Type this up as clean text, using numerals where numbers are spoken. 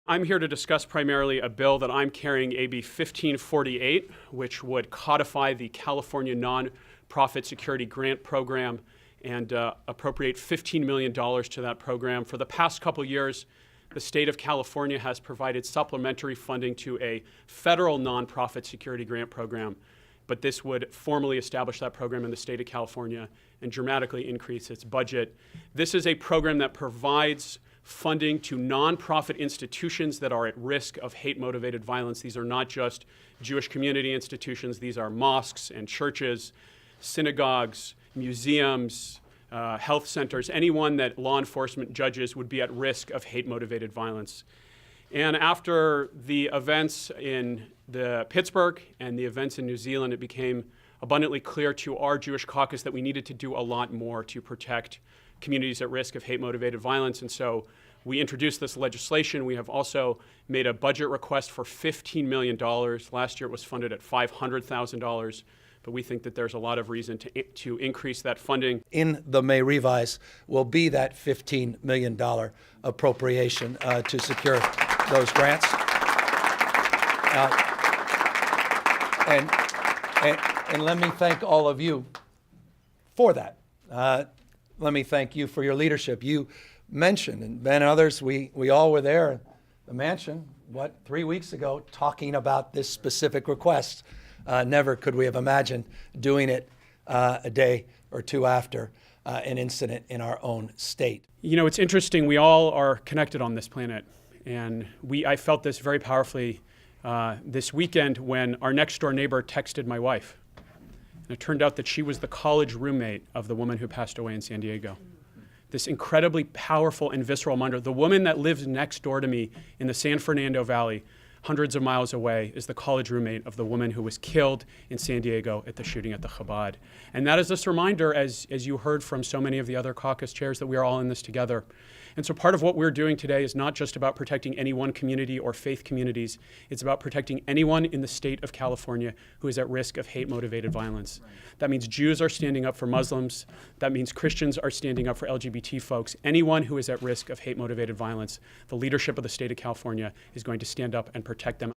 I'm here to discuss primarily a bill that I'm carrying, AB 1548, which would codify the California Nonprofit Security Grant Program and appropriate $15 million to that program. For the past couple years, the state of California has provided supplementary funding to a federal nonprofit security grant program, but this would formally establish that program in the state of California and dramatically increase its budget. This is a program that provides funding to nonprofit institutions that are at risk of hate-motivated violence. These are not just Jewish community institutions. These are mosques and churches, synagogues, museums, health centers, anyone that law enforcement judges would be at risk of hate-motivated violence. And after the events in Pittsburgh and the events in New Zealand, it became abundantly clear to our Jewish caucus that we needed to do a lot more to protect communities at risk of hate-motivated violence. And so we introduced this legislation. We have also made a budget request for $15 million. Last year it was funded at $500,000. But we think that there's a lot of reason to increase that funding. In the May revise will be that $15 million appropriation to secure those grants. And let me thank all of you for that. Let me thank you for your leadership. You mentioned, and Ben and others, we all were there at the mansion, 3 weeks ago, talking about this specific request. Never could we have imagined doing it a day or two after an incident in our own state. You know, it's interesting. We all are connected on this planet. And I felt this very powerfully this weekend when our next door neighbor texted my wife. And it turned out that she was the college roommate of the woman who passed away in San Diego. This incredibly powerful and visceral reminder. The woman that lives next door to me in the San Fernando Valley, hundreds of miles away, is the college roommate of the woman who was killed in San Diego at the shooting at the Chabad. And that is this reminder, as you heard from so many of the other caucus chairs, that we are all in this together. And so part of what we're doing today is not just about protecting any one community or faith communities. It's about protecting anyone in the state of California who is at risk of hate-motivated violence. That means Jews are standing up for Muslims. That means Christians are standing up for LGBT folks. Anyone who is at risk of hate-motivated violence, the leadership of the state of California is going to stand up and protect them.